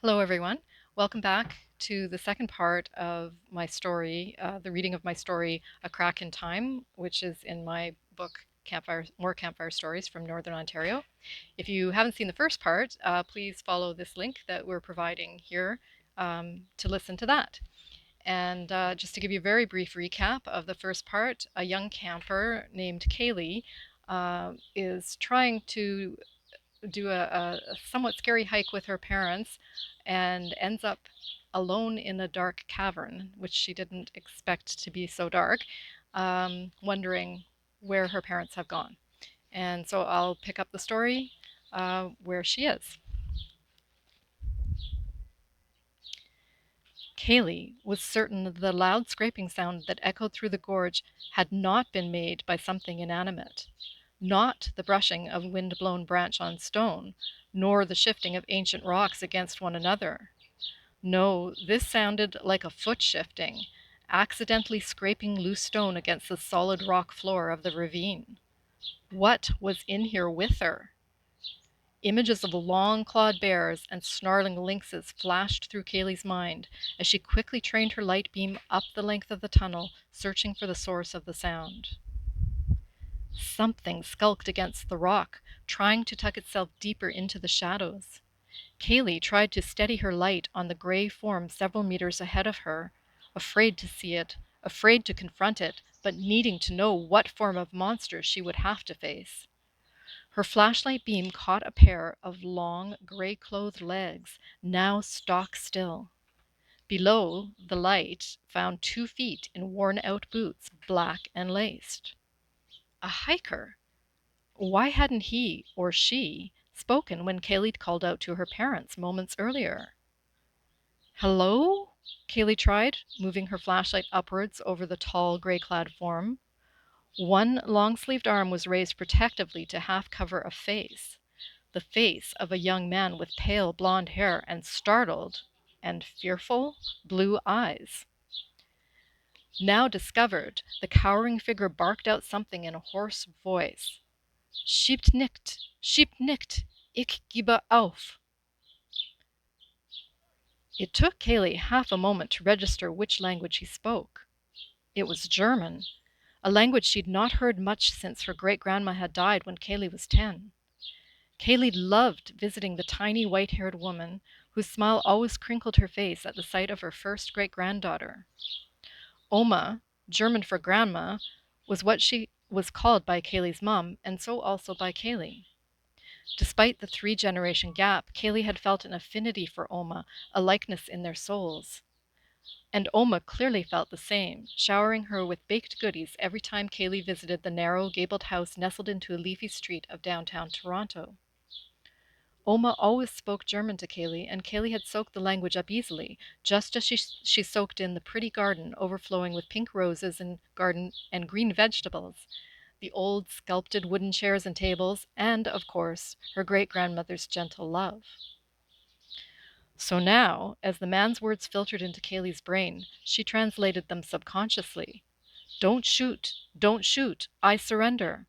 Hello, everyone. Welcome back to the second part of my story, the reading of my story, A Crack in Time, which is in my book, Campfire, More Campfire Stories from Northern Ontario. If you haven't seen the first part, please follow this link that we're providing here to listen to that. And just to give you a very brief recap of the first part, a young camper named 𝗀𝗃 is trying to do a somewhat scary hike with her parents and ends up alone in a dark cavern, which she didn't expect to be so dark, wondering where her parents have gone. And so I'll pick up the story where she is. 𝗀𝗃 was certain the loud scraping sound that echoed through the gorge had not been made by something inanimate. Not the brushing of wind-blown branch on stone, nor the shifting of ancient rocks against one another. No, this sounded like a foot shifting, accidentally scraping loose stone against the solid rock floor of the ravine. What was in here with her? Images of long-clawed bears and snarling lynxes flashed through 𝗀𝗃's mind as she quickly trained her light beam up the length of the tunnel, searching for the source of the sound. Something skulked against the rock, trying to tuck itself deeper into the shadows. 𝗀𝗃 tried to steady her light on the gray form several meters ahead of her, afraid to see it, afraid to confront it, but needing to know what form of monster she would have to face. Her flashlight beam caught a pair of long, gray-clothed legs, now stock still. Below, the light found 2 feet in worn-out boots, black and laced. A hiker! Why hadn't he, or she, spoken when 𝗀𝗃 called out to her parents moments earlier? "Hello?" 𝗀𝗃 tried, moving her flashlight upwards over the tall, gray-clad form. One long-sleeved arm was raised protectively to half-cover a face, the face of a young man with pale blonde hair and startled and fearful blue eyes. Now discovered, the cowering figure barked out something in a hoarse voice. 𝗡𝗲𝘁 It took 𝗀𝗃 half a moment to register which language he spoke. It was German, a language she'd not heard much since her great-grandma had died when 𝗀𝗃 was 10. 𝗀𝗃 loved visiting the tiny white-haired woman whose smile always crinkled her face at the sight of her first great-granddaughter. Oma, German for grandma, was what she was called by 𝗀𝗃's mom, and so also by 𝗀𝗃. Despite the 3-generation gap, 𝗀𝗃 had felt an affinity for Oma, a likeness in their souls. And Oma clearly felt the same, showering her with baked goodies every time 𝗀𝗃 visited the narrow, gabled house nestled into a leafy street of downtown Toronto. Oma always spoke German to 𝗀𝗃, and 𝗀𝗃 had soaked the language up easily, just as she soaked in the pretty garden overflowing with pink roses and green vegetables, the old sculpted wooden chairs and tables, and, of course, her great-grandmother's gentle love. So now, as the man's words filtered into 𝗀𝗃's brain, she translated them subconsciously. "Don't shoot, don't shoot, I surrender."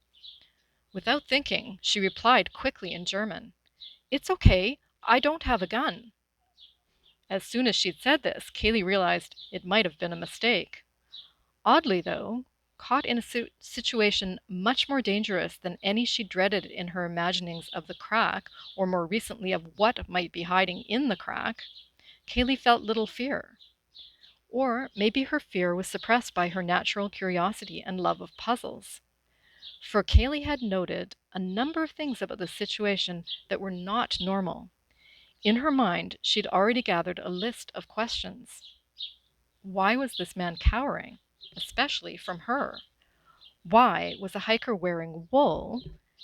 Without thinking, she replied quickly in German, "It's okay, I don't have a gun." As soon as she'd said this, 𝗀𝗃 realized it might have been a mistake. Oddly, though, caught in a situation much more dangerous than any she dreaded in her imaginings of the crack, or more recently of what might be hiding in the crack, 𝗀𝗃 felt little fear. Or maybe her fear was suppressed by her natural curiosity and love of puzzles. For 𝗀𝗃 had noted a number of things about the situation that were not normal. In her mind, she'd already gathered a list of questions. Why was this man cowering, especially from her? Why was a hiker wearing wool,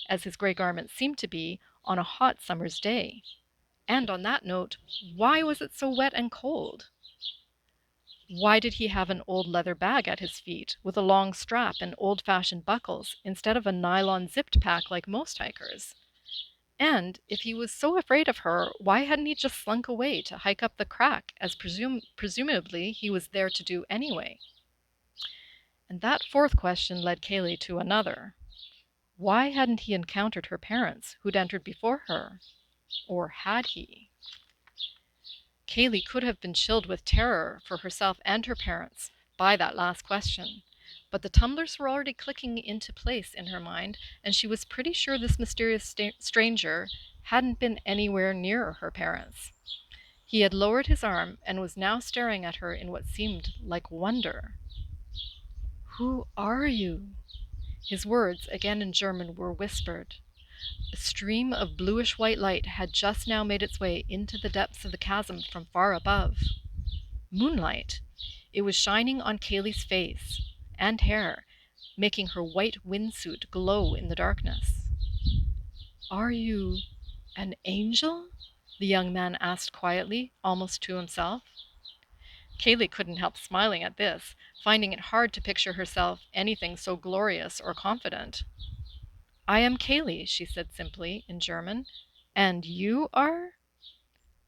as his gray garments seemed to be, on a hot summer's day? And on that note, why was it so wet and cold? Why did he have an old leather bag at his feet with a long strap and old-fashioned buckles instead of a nylon zipped pack like most hikers? And if he was so afraid of her, why hadn't he just slunk away to hike up the crack, as presumably he was there to do anyway? And that fourth question led 𝗀𝗃 to another. Why hadn't he encountered her parents, who'd entered before her? Or had he? 𝗀𝗃 could have been chilled with terror for herself and her parents by that last question, but the tumblers were already clicking into place in her mind, and she was pretty sure this mysterious stranger hadn't been anywhere near her parents. He had lowered his arm and was now staring at her in what seemed like wonder. "Who are you?" His words, again in German, were whispered. A stream of bluish-white light had just now made its way into the depths of the chasm from far above. Moonlight! It was shining on 𝗀𝗃's face and hair, making her white windsuit glow in the darkness. "Are you an angel?" the young man asked quietly, almost to himself. 𝗀𝗃 couldn't help smiling at this, finding it hard to picture herself anything so glorious or confident. "I am 𝗀𝗃," she said simply, in German. "And you are?"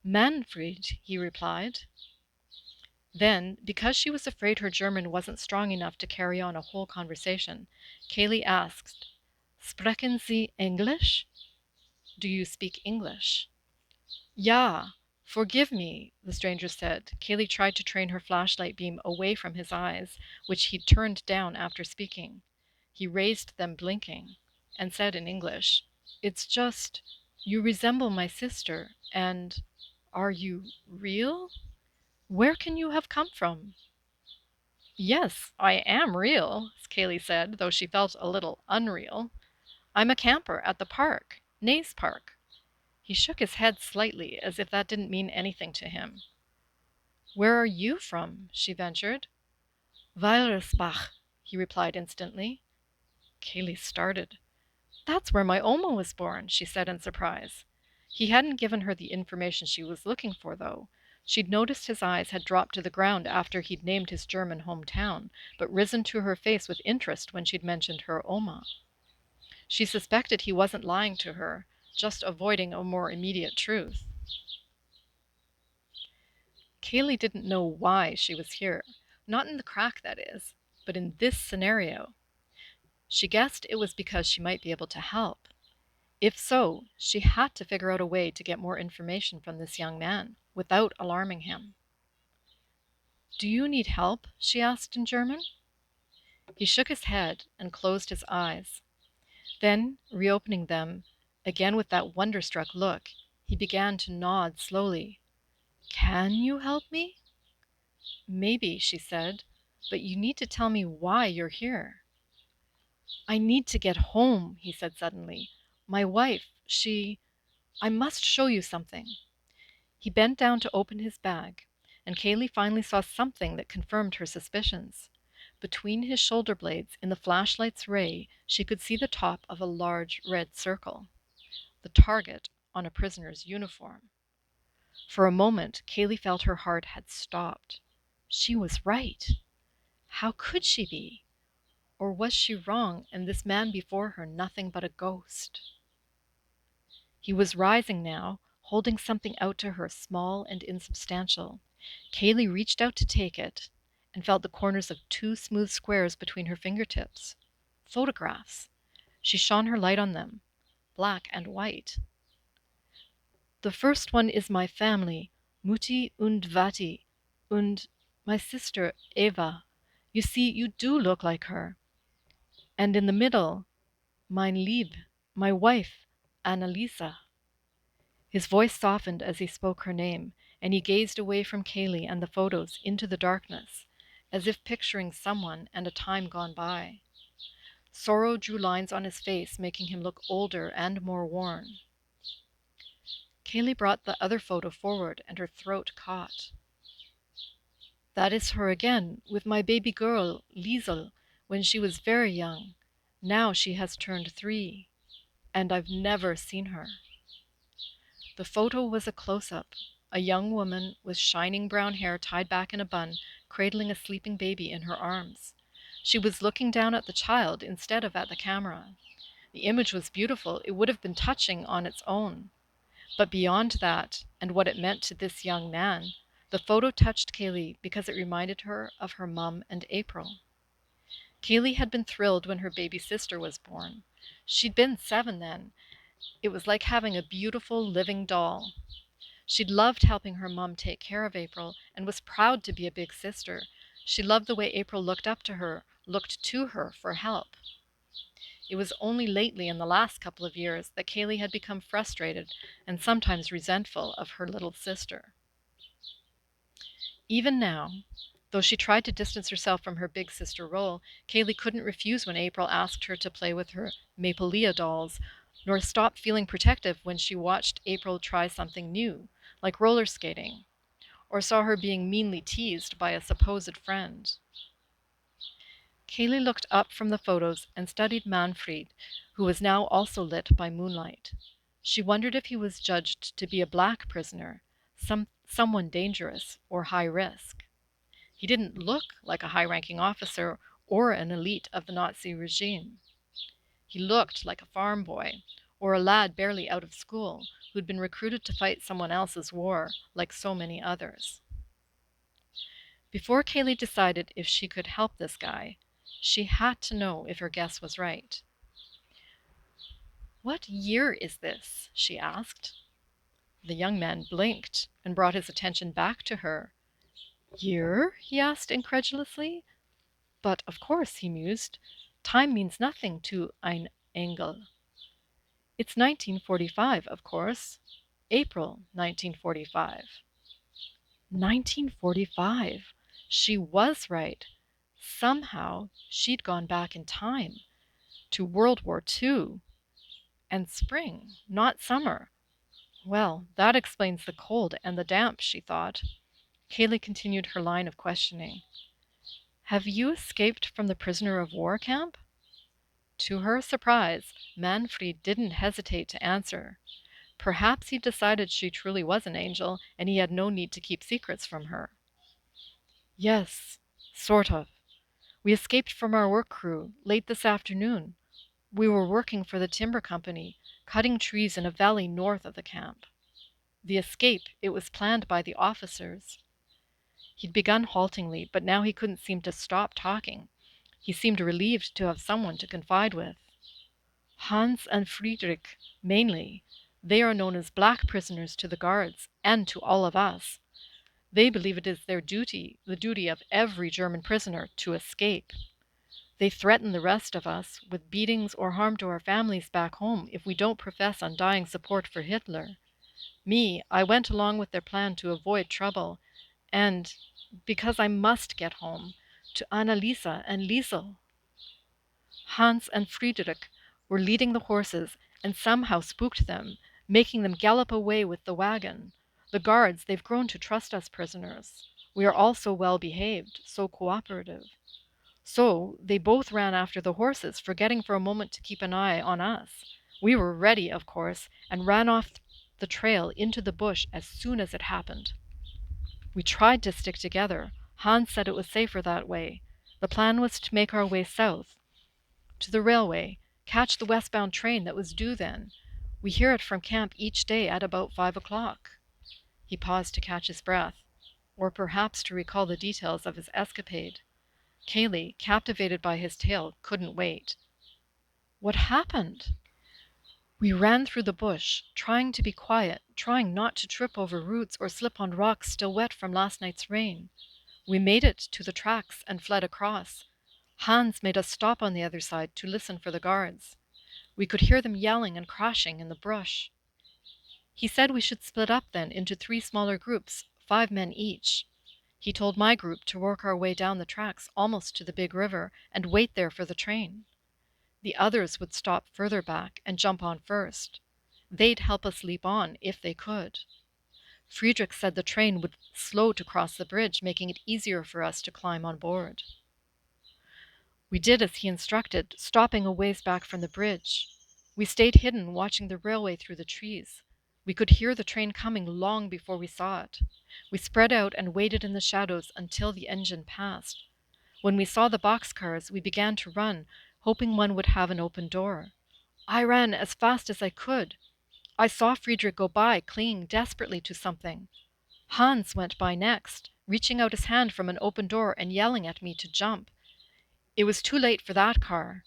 "Manfred," he replied. Then, because she was afraid her German wasn't strong enough to carry on a whole conversation, 𝗀𝗃 asked, "Sprechen Sie English?" "Do you speak English?" "Ja, forgive me," the stranger said. 𝗀𝗃 tried to train her flashlight beam away from his eyes, which he turned down after speaking. He raised them blinking, and said in English, "It's just, you resemble my sister, and are you real? Where can you have come from?" "Yes, I am real," 𝗀𝗃 said, though she felt a little unreal. "I'm a camper at the park, Nay's Park." He shook his head slightly, as if that didn't mean anything to him. "Where are you from?" she ventured. "𝗈𝗲𝘃," he replied instantly. 𝗀𝗃 started. "That's where my Oma was born," she said in surprise. He hadn't given her the information she was looking for, though. She'd noticed his eyes had dropped to the ground after he'd named his German hometown, but risen to her face with interest when she'd mentioned her Oma. She suspected he wasn't lying to her, just avoiding a more immediate truth. 𝗀𝗃 didn't know why she was here, not in the crack, that is, but in this scenario. She guessed it was because she might be able to help. If so, she had to figure out a way to get more information from this young man, without alarming him. "Do you need help?" she asked in German. He shook his head and closed his eyes. Then, reopening them, again with that wonderstruck look, he began to nod slowly. "Can you help me?" "Maybe," she said, "but you need to tell me why you're here." "I need to get home," he said suddenly. "My wife, I must show you something." He bent down to open his bag, and 𝗀𝗃 finally saw something that confirmed her suspicions. Between his shoulder blades, in the flashlight's ray, she could see the top of a large red circle, the target on a prisoner's uniform. For a moment, 𝗀𝗃 felt her heart had stopped. She was right. How could she be? Or was she wrong, and this man before her nothing but a ghost? He was rising now, holding something out to her, small and insubstantial. 𝗀𝗃 reached out to take it, and felt the corners of two smooth squares between her fingertips. Photographs. She shone her light on them, black and white. "The first one is my family, Mutti und Vati, and my sister Eva. You see, you do look like her. And in the middle, mein Lieb, my wife, Annalisa." His voice softened as he spoke her name, and he gazed away from 𝗀𝗃 and the photos into the darkness, as if picturing someone and a time gone by. Sorrow drew lines on his face, making him look older and more worn. 𝗀𝗃 brought the other photo forward, and her throat caught. "That is her again, with my baby girl, Liesel, when she was very young. Now she has turned 3, and I've never seen her." The photo was a close-up, a young woman with shining brown hair tied back in a bun, cradling a sleeping baby in her arms. She was looking down at the child instead of at the camera. The image was beautiful. It would have been touching on its own. But beyond that, and what it meant to this young man, the photo touched 𝗀𝗃 because it reminded her of her mum and April. 𝗀𝗃 had been thrilled when her baby sister was born. She'd been 7 then. It was like having a beautiful living doll. She'd loved helping her mom take care of April and was proud to be a big sister. She loved the way April looked up to her, looked to her for help. It was only lately, in the last couple of years, that 𝗀𝗄𝗅 had become frustrated and sometimes resentful of her little sister. Even now, though she tried to distance herself from her big sister role, 𝗀𝗄𝗅 couldn't refuse when April asked her to play with her 𝗲𝗶𝗶𝗹 dolls, nor stop feeling protective when she watched April try something new, like roller skating, or saw her being meanly teased by a supposed friend. 𝗀𝗄𝗅 looked up from the photos and studied Manfred, who was now also lit by moonlight. She wondered if he was judged to be a black prisoner, someone dangerous or high risk. He didn't look like a high-ranking officer or an elite of the Nazi regime. He looked like a farm boy, or a lad barely out of school, who'd been recruited to fight someone else's war, like so many others. Before 𝗀𝗄𝗅 decided if she could help this guy, she had to know if her guess was right. "What year is this?" she asked. The young man blinked and brought his attention back to her. "Year?" he asked incredulously. "But of course," he mused, "time means nothing to ein Engel. It's 1945, of course. April 1945. 1945. She was right. Somehow she'd gone back in time to World War II. And spring, not summer. Well, that explains the cold and the damp, she thought. 𝗀𝗄𝗅 continued her line of questioning. "Have you escaped from the prisoner of war camp?" To her surprise, Manfred didn't hesitate to answer. Perhaps he decided she truly was an angel, and he had no need to keep secrets from her. "Yes, sort of. We escaped from our work crew late this afternoon. We were working for the timber company, cutting trees in a valley north of the camp. The escape, it was planned by the officers." He'd begun haltingly, but now he couldn't seem to stop talking. He seemed relieved to have someone to confide with. "Hans and Friedrich, mainly. They are known as black prisoners to the guards, and to all of us. They believe it is their duty, the duty of every German prisoner, to escape. They threaten the rest of us with beatings or harm to our families back home if we don't profess undying support for Hitler. Me, I went along with their plan to avoid trouble, and because I must get home, to Anneliese and Liesel." Hans and Friedrich were leading the horses and somehow spooked them, making them gallop away with the wagon. The guards, they've grown to trust us prisoners. We are all so well behaved, so cooperative. So they both ran after the horses, forgetting for a moment to keep an eye on us. We were ready, of course, and ran off the trail into the bush as soon as it happened. We tried to stick together. Hans said it was safer that way. The plan was to make our way south, to the railway, catch the westbound train that was due then. We hear it from camp each day at about 5 o'clock. He paused to catch his breath, or perhaps to recall the details of his escapade. 𝗀𝗄𝗅, captivated by his tale, couldn't wait. "What happened?" "We ran through the bush, trying to be quiet, trying not to trip over roots or slip on rocks still wet from last night's rain. We made it to the tracks and fled across. Hans made us stop on the other side to listen for the guards. We could hear them yelling and crashing in the brush. He said we should split up then into 3 smaller groups, 5 men each. He told my group to work our way down the tracks almost to the big river and wait there for the train. The others would stop further back and jump on first. They'd help us leap on if they could. Friedrich said the train would slow to cross the bridge, making it easier for us to climb on board. We did as he instructed, stopping a ways back from the bridge. We stayed hidden, watching the railway through the trees. We could hear the train coming long before we saw it. We spread out and waited in the shadows until the engine passed. When we saw the boxcars, we began to run, hoping one would have an open door. I ran as fast as I could. I saw Friedrich go by, clinging desperately to something. Hans went by next, reaching out his hand from an open door and yelling at me to jump. It was too late for that car,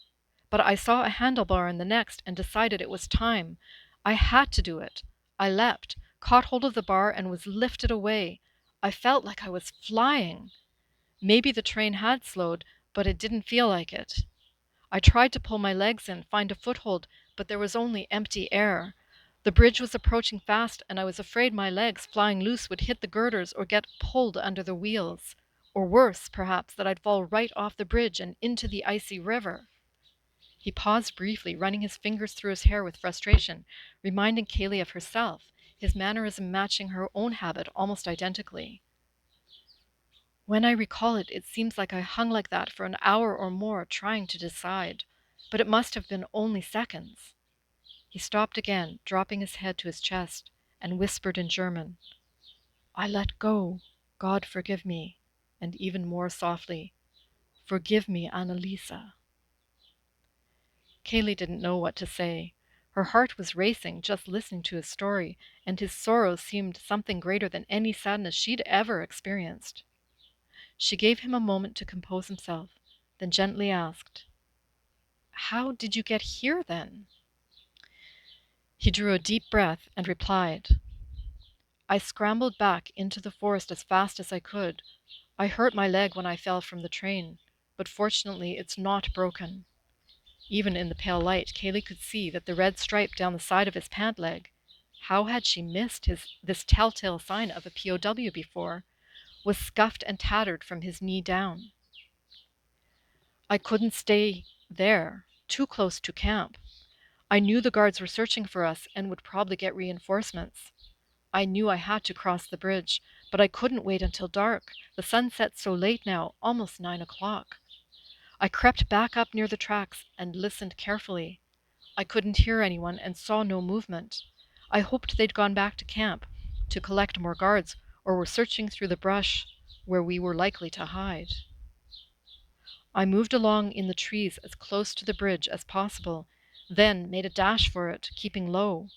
but I saw a handlebar in the next and decided it was time. I had to do it. I leapt, caught hold of the bar, and was lifted away. I felt like I was flying. Maybe the train had slowed, but it didn't feel like it. I tried to pull my legs in, find a foothold, but there was only empty air. The bridge was approaching fast, and I was afraid my legs, flying loose, would hit the girders or get pulled under the wheels. Or worse, perhaps, that I'd fall right off the bridge and into the icy river. He paused briefly, running his fingers through his hair with frustration, reminding 𝗀𝗄𝗃 of herself, his mannerism matching her own habit almost identically. When I recall it, it seems like I hung like that for an hour or more, trying to decide, but it must have been only seconds. He stopped again, dropping his head to his chest, and whispered in German, "I let go, God forgive me," and even more softly, "Forgive me, Anneliese." 𝗀𝗃 didn't know what to say. Her heart was racing just listening to his story, and his sorrow seemed something greater than any sadness she'd ever experienced. She gave him a moment to compose himself, then gently asked, "How did you get here, then?" He drew a deep breath and replied, "I scrambled back into the forest as fast as I could. I hurt my leg when I fell from the train, but fortunately it's not broken." Even in the pale light, 𝗀𝗃 could see that the red stripe down the side of his pant leg, how had she missed this telltale sign of a POW before, was scuffed and tattered from his knee down. "I couldn't stay there, too close to camp. I knew the guards were searching for us and would probably get reinforcements. I knew I had to cross the bridge, but I couldn't wait until dark. The sun sets so late now, almost 9 o'clock. I crept back up near the tracks and listened carefully. I couldn't hear anyone and saw no movement. I hoped they'd gone back to camp to collect more guards, or were searching through the brush where we were likely to hide. I moved along in the trees as close to the bridge as possible, then made a dash for it, keeping low.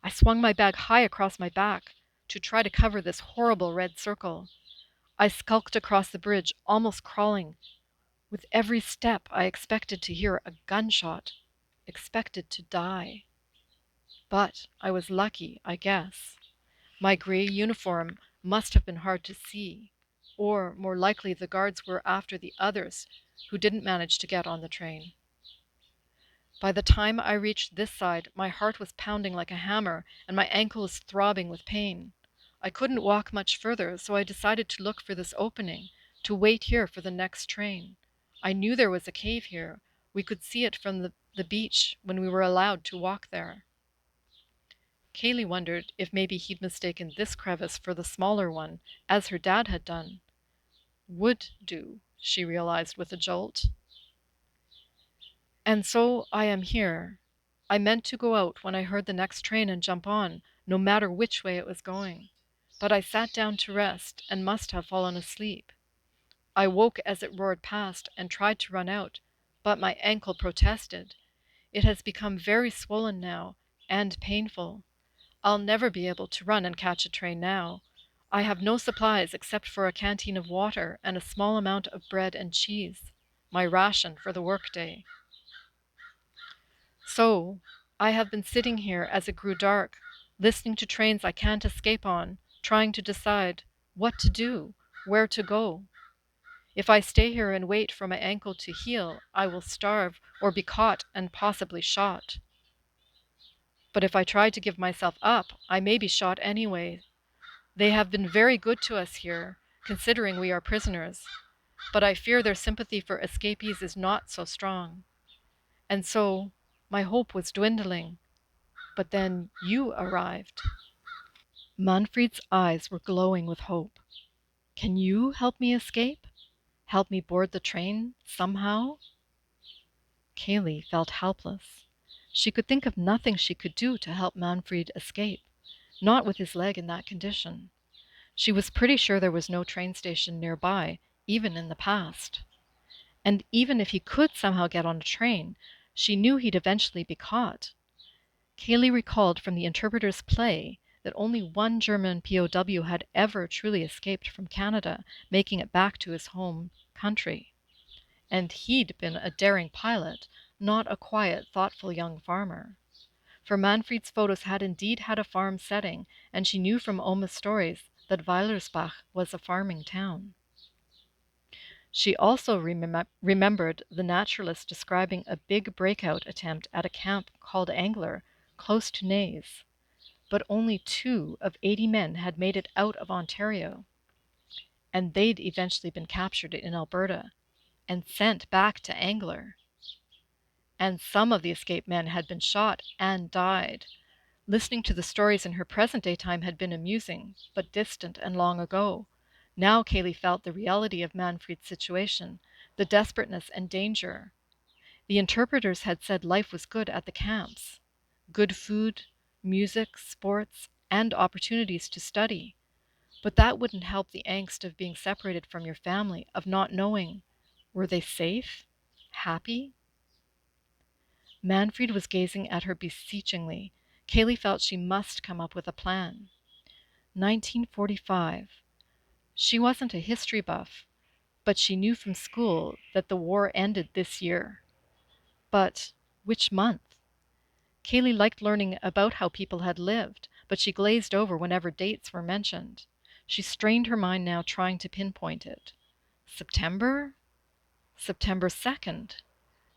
I swung my bag high across my back to try to cover this horrible red circle. I skulked across the bridge, almost crawling. With every step, I expected to hear a gunshot, expected to die. But I was lucky, I guess. My gray uniform must have been hard to see, or more likely the guards were after the others who didn't manage to get on the train. By the time I reached this side, my heart was pounding like a hammer, and my ankle was throbbing with pain. I couldn't walk much further, so I decided to look for this opening, to wait here for the next train. I knew there was a cave here. We could see it from the beach when we were allowed to walk there. 𝗀𝗃 wondered if maybe he'd mistaken this crevice for the smaller one, as her dad had done. Would do, she realized with a jolt. "And so I am here. I meant to go out when I heard the next train and jump on, no matter which way it was going. But I sat down to rest and must have fallen asleep. I woke as it roared past and tried to run out, but my ankle protested. It has become very swollen now and painful. I'll never be able to run and catch a train now. I have no supplies except for a canteen of water and a small amount of bread and cheese, my ration for the workday. So I have been sitting here as it grew dark, listening to trains I can't escape on, trying to decide what to do, where to go. If I stay here and wait for my ankle to heal, I will starve or be caught and possibly shot. But if I try to give myself up, I may be shot anyway. They have been very good to us here, considering we are prisoners, but I fear their sympathy for escapees is not so strong. And so my hope was dwindling, but then you arrived." Manfred's eyes were glowing with hope. "Can you help me escape? Help me board the train somehow?" 𝗀𝗃 felt helpless. She could think of nothing she could do to help Manfred escape, not with his leg in that condition. She was pretty sure there was no train station nearby, even in the past. And even if he could somehow get on a train, she knew he'd eventually be caught. 𝗀𝗃 recalled from the interpreter's play that only one German POW had ever truly escaped from Canada, making it back to his home country. And he'd been a daring pilot, not a quiet, thoughtful young farmer. for Manfred's photos had indeed had a farm setting, and she knew from Oma's stories that 𝗈𝗲𝘁 was a farming town. She also remembered the naturalist describing a big breakout attempt at a camp called Angler, close to Naas, but only 2 of 80 men had made it out of Ontario, and they'd eventually been captured in Alberta and sent back to Angler. And some of the escaped men had been shot and died. Listening to the stories in her present-day time had been amusing, but distant and long ago. Now 𝗀𝗄𝗅 felt the reality of Manfred's situation, the desperateness and danger. The interpreters had said life was good at the camps. Good food, music, sports, and opportunities to study. But that wouldn't help the angst of being separated from your family, of not knowing. Were they safe? Happy? Manfred was gazing at her beseechingly. 𝗀𝗄𝗅 felt she must come up with a plan. 1945. She wasn't a history buff, but she knew from school that the war ended this year. But which month? 𝗀𝗄𝗅 liked learning about how people had lived, but she glazed over whenever dates were mentioned. She strained her mind now, trying to pinpoint it. September? September 2nd.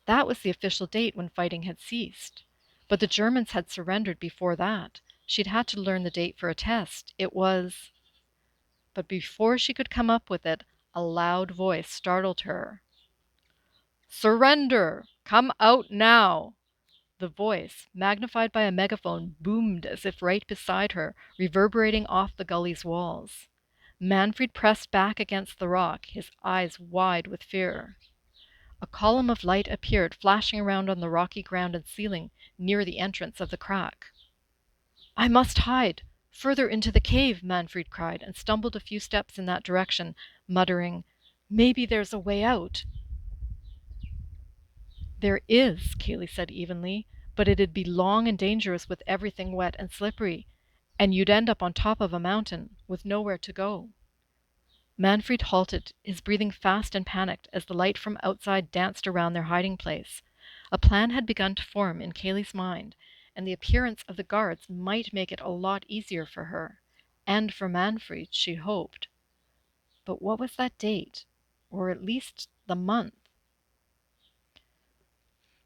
That was the official date when fighting had ceased. But the Germans had surrendered before that. She'd had to learn the date for a test. It was... But before she could come up with it, a loud voice startled her. "Surrender! Come out now!" The voice, magnified by a megaphone, boomed as if right beside her, reverberating off the gully's walls. Manfred pressed back against the rock, his eyes wide with fear. A column of light appeared, flashing around on the rocky ground and ceiling near the entrance of the crack. "I must hide further into the cave," Manfred cried, and stumbled a few steps in that direction, muttering, "Maybe there's a way out." "There is," 𝗀𝗄𝗅 said evenly, "but it'd be long and dangerous with everything wet and slippery, and you'd end up on top of a mountain, with nowhere to go." Manfred halted, his breathing fast and panicked as the light from outside danced around their hiding place. A plan had begun to form in 𝗀𝗄𝗅's mind, and the appearance of the guards might make it a lot easier for her, and for Manfred, she hoped. But what was that date, or at least the month?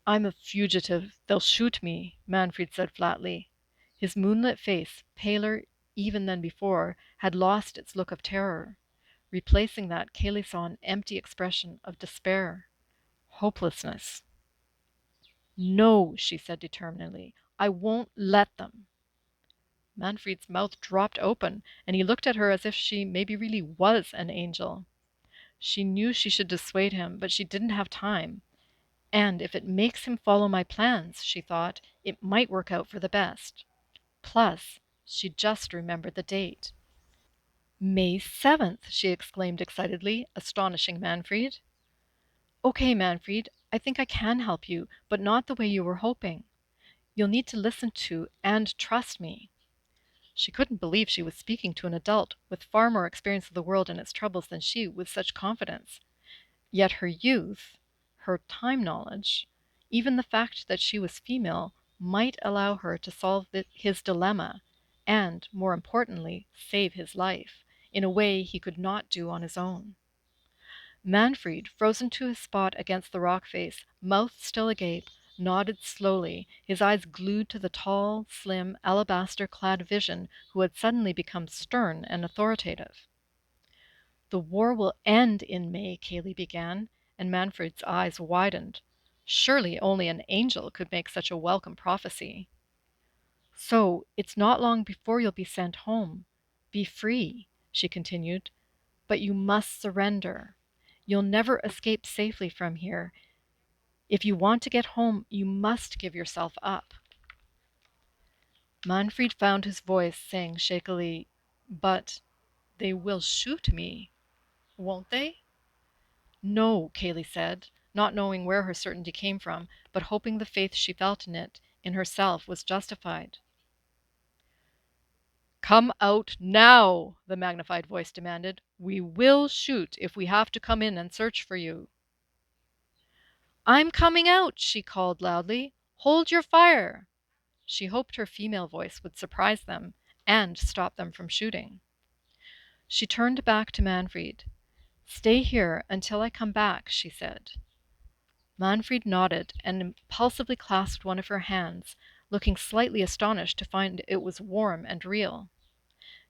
"I'm a fugitive. They'll shoot me," Manfred said flatly. His moonlit face, paler even than before, had lost its look of terror. Replacing that, 𝗀𝗄𝗅 saw an empty expression of despair, hopelessness. "No," she said determinedly, "I won't let them." Manfred's mouth dropped open, and he looked at her as if she maybe really was an angel. She knew she should dissuade him, but she didn't have time. And if it makes him follow my plans, she thought, it might work out for the best. Plus, she just remembered the date. "May 7th, she exclaimed excitedly, astonishing Manfred. "Okay, Manfred, I think I can help you, but not the way you were hoping. You'll need to listen to and trust me." She couldn't believe she was speaking to an adult with far more experience of the world and its troubles than she, with such confidence. Yet her youth, her time knowledge, even the fact that she was female, might allow her to solve his dilemma and, more importantly, save his life, in a way he could not do on his own. Manfred, frozen to his spot against the rock face, mouth still agape, nodded slowly, his eyes glued to the tall, slim, alabaster-clad vision who had suddenly become stern and authoritative. "The war will end in May," 𝗀𝗄𝗅 began, and Manfred's eyes widened. Surely only an angel could make such a welcome prophecy. "So it's not long before you'll be sent home. Be free," she continued, "but you must surrender. You'll never escape safely from here. If you want to get home, you must give yourself up." Manfred found his voice saying shakily, "But they will shoot me, won't they?" "No," 𝗀𝗄𝗅 said, not knowing where her certainty came from, but hoping the faith she felt in it, in herself, was justified. "Come out now," the magnified voice demanded. "We will shoot if we have to come in and search for you." "I'm coming out," she called loudly. "Hold your fire." She hoped her female voice would surprise them and stop them from shooting. She turned back to Manfred. "Stay here until I come back," she said. Manfred nodded and impulsively clasped one of her hands, looking slightly astonished to find it was warm and real.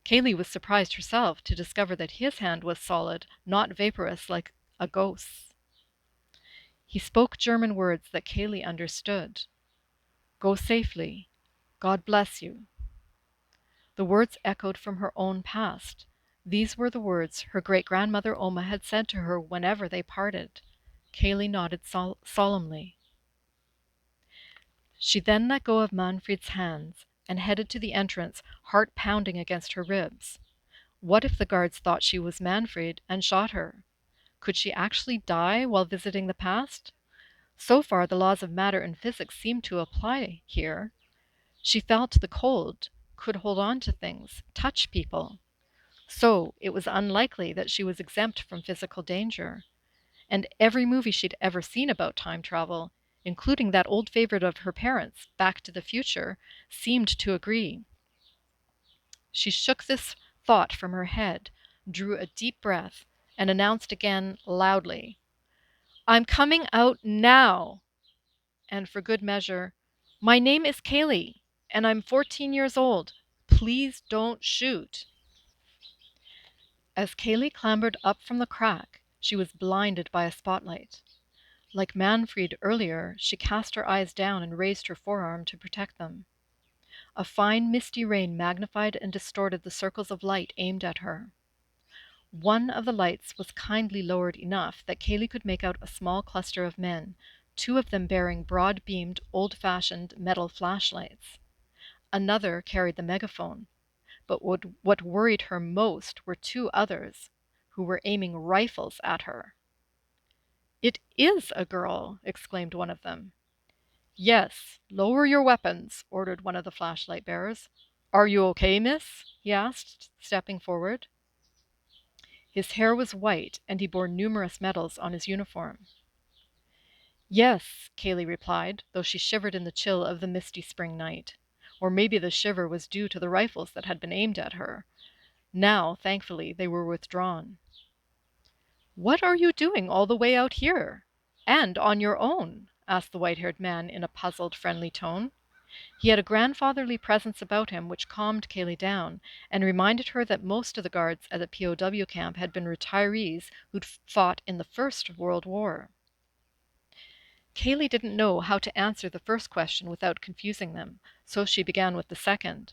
𝗀𝗄𝗄 was surprised herself to discover that his hand was solid, not vaporous like a ghost's. He spoke German words that 𝗀𝗄𝗄 understood. "Go safely. God bless you." The words echoed from her own past. These were the words her great-grandmother Oma had said to her whenever they parted. 𝗀𝗄𝗄 nodded solemnly. She then let go of Manfred's hands and headed to the entrance, heart pounding against her ribs. What if the guards thought she was Manfred and shot her? Could she actually die while visiting the past? So far, the laws of matter and physics seemed to apply here. She felt the cold, could hold on to things, touch people. So it was unlikely that she was exempt from physical danger. And every movie she'd ever seen about time travel, including that old favorite of her parents, Back to the Future, seemed to agree. She shook this thought from her head, drew a deep breath, and announced again loudly, "I'm coming out now!" And for good measure, "My name is 𝗀𝗄𝗄, and I'm 14 years old. Please don't shoot." As 𝗀𝗄𝗄 clambered up from the crack, she was blinded by a spotlight. Like Manfred earlier, she cast her eyes down and raised her forearm to protect them. A fine misty rain magnified and distorted the circles of light aimed at her. One of the lights was kindly lowered enough that 𝗀𝗄𝗄 could make out a small cluster of men, 2 of them bearing broad-beamed, old-fashioned metal flashlights. Another carried the megaphone, but what worried her most were 2 others, who were aiming rifles at her. "It is a girl!" exclaimed one of them. "Yes, lower your weapons," ordered one of the flashlight bearers. "Are you okay, miss?" he asked, stepping forward. His hair was white, and he bore numerous medals on his uniform. "Yes," 𝗀𝗄𝗄 replied, though she shivered in the chill of the misty spring night. Or maybe the shiver was due to the rifles that had been aimed at her. Now, thankfully, they were withdrawn. "What are you doing all the way out here? And on your own?" asked the white-haired man in a puzzled, friendly tone. He had a grandfatherly presence about him which calmed 𝗀𝗄𝗄 down and reminded her that most of the guards at the POW camp had been retirees who'd fought in the First World War. 𝗀𝗄𝗄 didn't know how to answer the first question without confusing them, so she began with the second.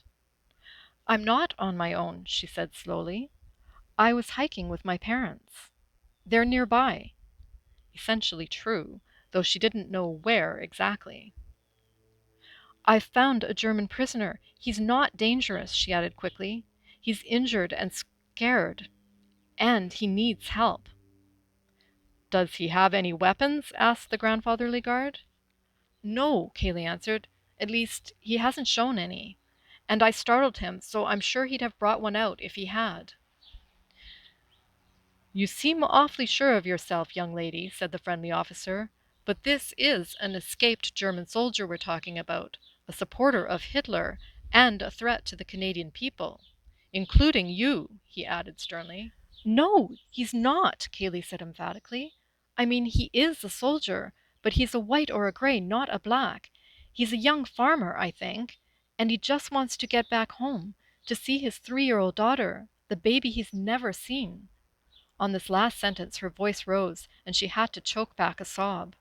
"I'm not on my own," she said slowly. "I was hiking with my parents. They're nearby." Essentially true, though she didn't know where exactly. "I've found a German prisoner. He's not dangerous," she added quickly. "He's injured and scared, and he needs help." "Does he have any weapons?" asked the grandfatherly guard. "No," 𝗀𝗄𝗄 answered. "At least, he hasn't shown any. And I startled him, so I'm sure he'd have brought one out if he had." "You seem awfully sure of yourself, young lady," said the friendly officer. "But this is an escaped German soldier we're talking about, a supporter of Hitler, and a threat to the Canadian people. Including you," he added sternly. "No, he's not," 𝗀𝗄𝗄 said emphatically. "I mean, he is a soldier, but he's a white or a gray, not a black. He's a young farmer, I think, and he just wants to get back home, to see his 3-year-old daughter, the baby he's never seen." On this last sentence her voice rose, and she had to choke back a sob.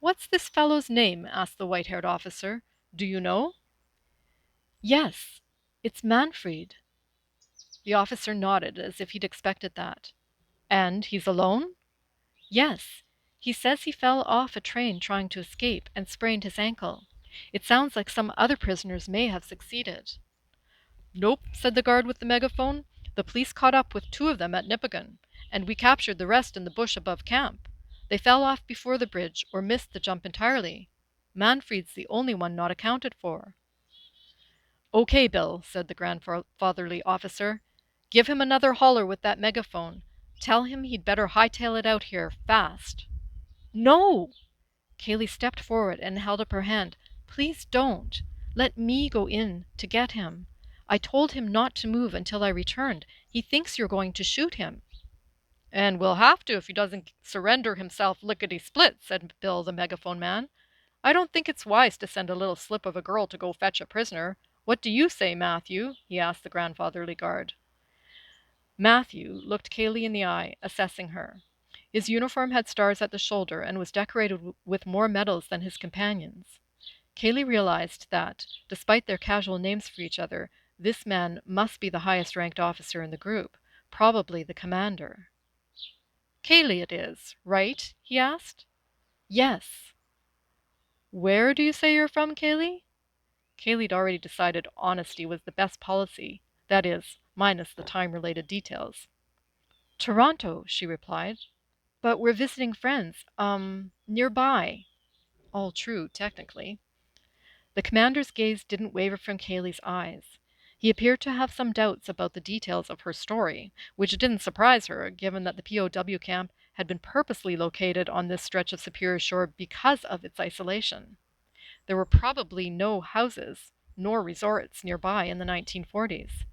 "What's this fellow's name?" asked the white-haired officer. "Do you know?" "Yes, it's Manfred." The officer nodded, as if he'd expected that. "And he's alone?" "Yes. He says he fell off a train trying to escape and sprained his ankle. It sounds like some other prisoners may have succeeded." "Nope," said the guard with the megaphone. "The police caught up with 2 of them at Gnippigan, and we captured the rest in the bush above camp. They fell off before the bridge or missed the jump entirely. Manfred's the only one not accounted for." "Okay, Bill," said the grandfatherly officer. "Give him another holler with that megaphone. Tell him he'd better hightail it out here, fast." "No!" 𝗀𝗄𝗄 stepped forward and held up her hand. "Please don't. Let me go in to get him. I told him not to move until I returned. He thinks you're going to shoot him." "And will have to if he doesn't surrender himself lickety-split," said Bill the megaphone man. "I don't think it's wise to send a little slip of a girl to go fetch a prisoner. What do you say, Matthew?" he asked the grandfatherly guard. Matthew looked 𝗀𝗃 in the eye, assessing her. His uniform had stars at the shoulder and was decorated with more medals than his companions. 𝗀𝗃 realized that, despite their casual names for each other, this man must be the highest-ranked officer in the group, probably the commander. "𝗀𝗃 it is, right?" he asked. "Yes." "Where do you say you're from, 𝗀𝗃?" 𝗀𝗃'd already decided honesty was the best policy, that is, minus the time-related details. "Toronto," she replied. "But we're visiting friends, nearby." All true, technically. The commander's gaze didn't waver from 𝗀𝗃's eyes. He appeared to have some doubts about the details of her story, which didn't surprise her, given that the POW camp had been purposely located on this stretch of Superior Shore because of its isolation. There were probably no houses nor resorts nearby in the 1940s.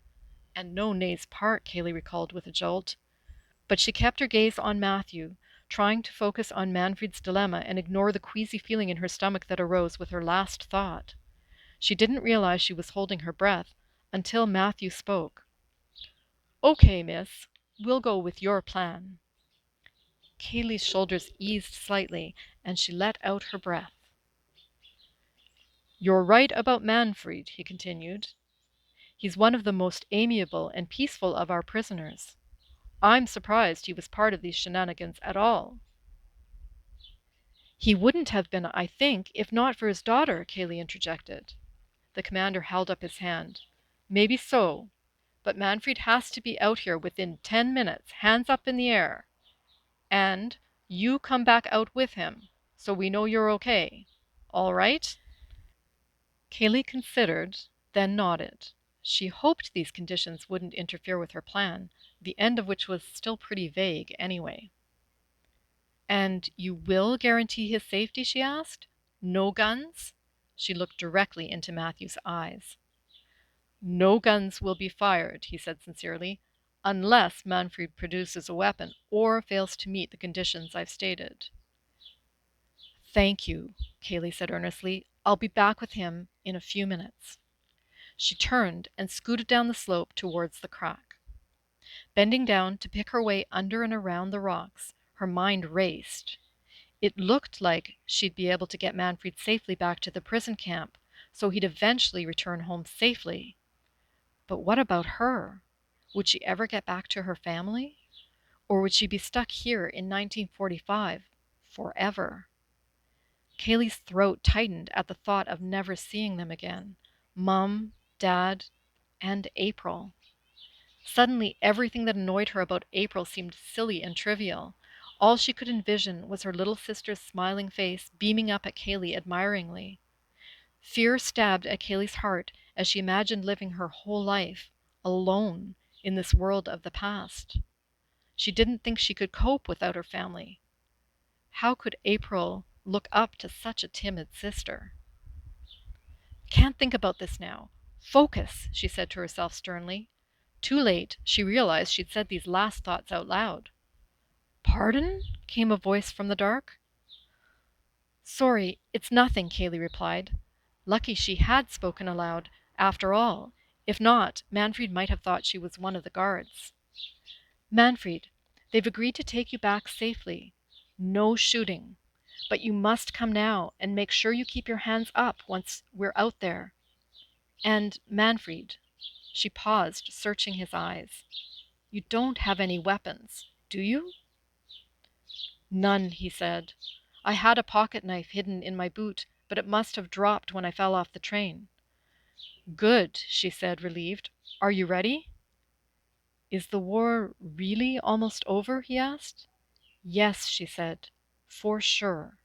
And no Nays Park, 𝗀𝗃 recalled with a jolt. But she kept her gaze on Matthew, trying to focus on Manfred's dilemma and ignore the queasy feeling in her stomach that arose with her last thought. She didn't realize she was holding her breath until Matthew spoke. "Okay, miss, we'll go with your plan." 𝗀𝗃's shoulders eased slightly, and she let out her breath. "You're right about Manfred," he continued. "He's one of the most amiable and peaceful of our prisoners. I'm surprised he was part of these shenanigans at all." "He wouldn't have been, I think, if not for his daughter," 𝗀𝗃 interjected. The commander held up his hand. "Maybe so, but Manfred has to be out here within 10 minutes, hands up in the air. And you come back out with him, so we know you're okay. All right?" 𝗀𝗃 considered, then nodded. She hoped these conditions wouldn't interfere with her plan, the end of which was still pretty vague anyway. "And you will guarantee his safety?" she asked. "No guns?" She looked directly into Matthew's eyes. "No guns will be fired," he said sincerely, "unless Manfred produces a weapon or fails to meet the conditions I've stated." "Thank you," 𝗀𝗃 said earnestly. "I'll be back with him in a few minutes." She turned and scooted down the slope towards the crack. Bending down to pick her way under and around the rocks, her mind raced. It looked like she'd be able to get Manfred safely back to the prison camp, so he'd eventually return home safely. But what about her? Would she ever get back to her family? Or would she be stuck here in 1945 forever? 𝗀𝗃's throat tightened at the thought of never seeing them again. Mom, Dad, and April. Suddenly, everything that annoyed her about April seemed silly and trivial. All she could envision was her little sister's smiling face beaming up at 𝗀𝗃 admiringly. Fear stabbed at 𝗀𝗃's heart as she imagined living her whole life, alone, in this world of the past. She didn't think she could cope without her family. How could April look up to such a timid sister? "Can't think about this now. Focus," she said to herself sternly. Too late, she realized she'd said these last thoughts out loud. "Pardon?" came a voice from the dark. "Sorry, it's nothing," 𝗀𝗃 replied. Lucky she had spoken aloud, after all. If not, Manfred might have thought she was one of the guards. "Manfred, they've agreed to take you back safely. No shooting. But you must come now, and make sure you keep your hands up once we're out there. And, Manfred," she paused, searching his eyes, "you don't have any weapons, do you?" "None," he said. "I had a pocket knife hidden in my boot, but it must have dropped when I fell off the train." "Good," she said, relieved. "Are you ready?" "Is the war really almost over?" he asked. "Yes," she said, "for sure."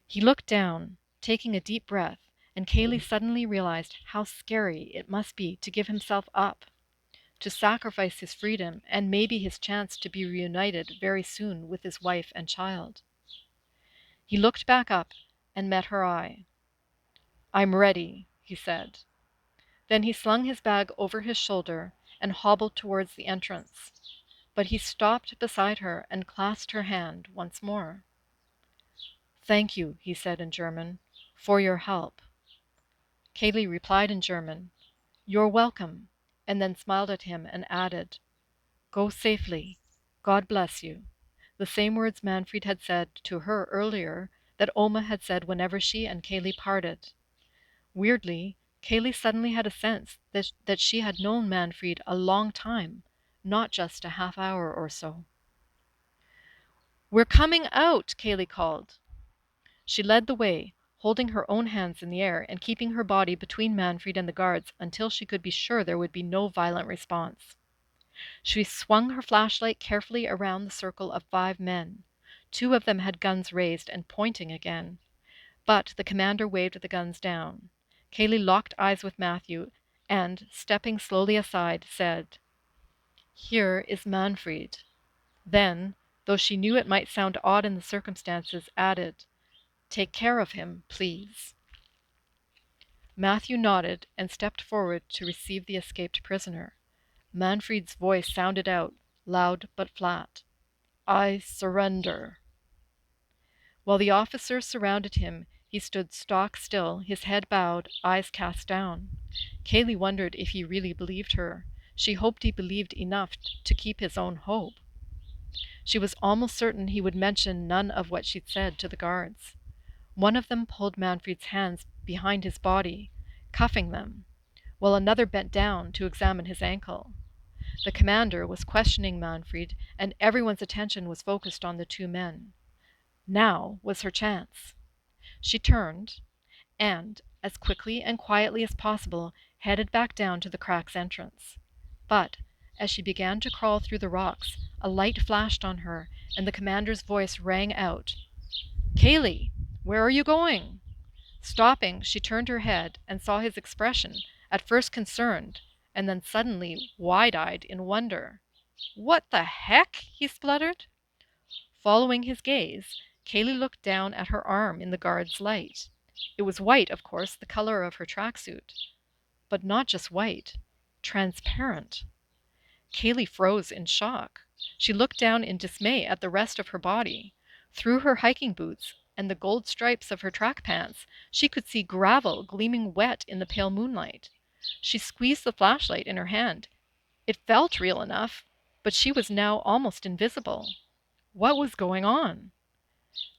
He looked down, taking a deep breath, and 𝗀𝗃 suddenly realized how scary it must be to give himself up, to sacrifice his freedom and maybe his chance to be reunited very soon with his wife and child. He looked back up and met her eye. "I'm ready," he said. Then he slung his bag over his shoulder and hobbled towards the entrance. But he stopped beside her and clasped her hand once more. "Thank you," he said in German, "for your help." 𝗀𝗄𝗄 replied in German, "You're welcome," and then smiled at him and added, "Go safely. God bless you," the same words Manfred had said to her earlier that Oma had said whenever she and 𝗀𝗄𝗄 parted. Weirdly, 𝗀𝗄𝗄 suddenly had a sense that she had known Manfred a long time, not just a half hour or so. "We're coming out," 𝗀𝗄𝗄 called. She led the way, holding her own hands in the air and keeping her body between Manfred and the guards until she could be sure there would be no violent response. She swung her flashlight carefully around the circle of 5 men. 2 of them had guns raised and pointing again. But the commander waved the guns down. 𝗀𝗄𝗄 locked eyes with Matthew and, stepping slowly aside, said, "Here is Manfred." Then, though she knew it might sound odd in the circumstances, added, "Take care of him, please." Matthew nodded and stepped forward to receive the escaped prisoner. Manfred's voice sounded out, loud but flat. "I surrender." While the officers surrounded him, he stood stock still, his head bowed, eyes cast down. 𝗀𝗄𝗄 wondered if he really believed her. She hoped he believed enough to keep his own hope. She was almost certain he would mention none of what she'd said to the guards. One of them pulled Manfred's hands behind his body, cuffing them, while another bent down to examine his ankle. The commander was questioning Manfred, and everyone's attention was focused on the 2 men. Now was her chance. She turned, and, as quickly and quietly as possible, headed back down to the crack's entrance. But, as she began to crawl through the rocks, a light flashed on her, and the commander's voice rang out, "𝗀𝗄𝗄, where are you going?" Stopping, she turned her head and saw his expression, at first concerned, and then suddenly wide-eyed in wonder. "What the heck?" he spluttered. Following his gaze, 𝗀𝗄𝗄 looked down at her arm in the guard's light. It was white, of course, the color of her tracksuit. But not just white, transparent. 𝗀𝗄𝗄 froze in shock. She looked down in dismay at the rest of her body. Through her hiking boots and the gold stripes of her track pants, she could see gravel gleaming wet in the pale moonlight. She squeezed the flashlight in her hand. It felt real enough, but she was now almost invisible. What was going on?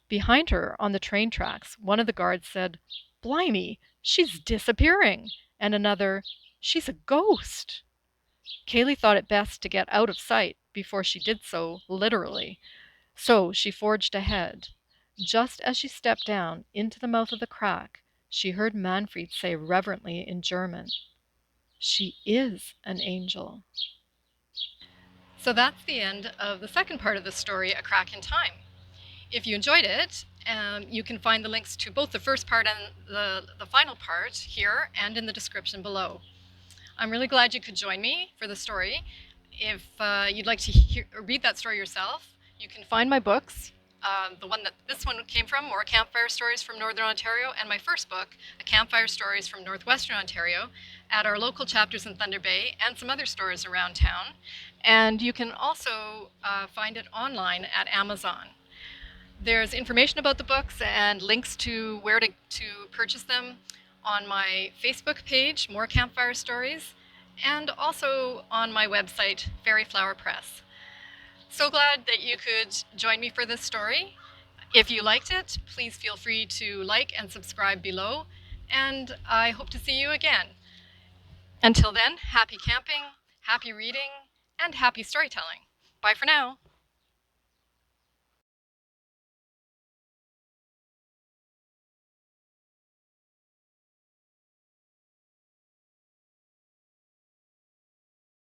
Behind her, on the train tracks, one of the guards said, "Blimey, she's disappearing," and another, "She's a ghost." 𝗀𝗄𝗄 thought it best to get out of sight before she did so literally, so she forged ahead. Just as she stepped down into the mouth of the crack, she heard Manfred say reverently in German, "She is an angel." So that's the end of the second part of the story, A Crack in Time. If you enjoyed it, you can find the links to both the first part and the final part here and in the description below. I'm really glad you could join me for the story. If you'd like to read that story yourself, you can find my books, the one that this one came from, More Campfire Stories from Northern Ontario, and my first book, A Campfire Stories from Northwestern Ontario, at our local chapters in Thunder Bay and some other stores around town. And you can also find it online at Amazon. There's information about the books and links to where to purchase them on my Facebook page, More Campfire Stories, and also on my website, Fairy Flower Press. So glad that you could join me for this story. If you liked it, please feel free to like and subscribe below, and I hope to see you again. Until then, happy camping, happy reading, and happy storytelling. Bye for now.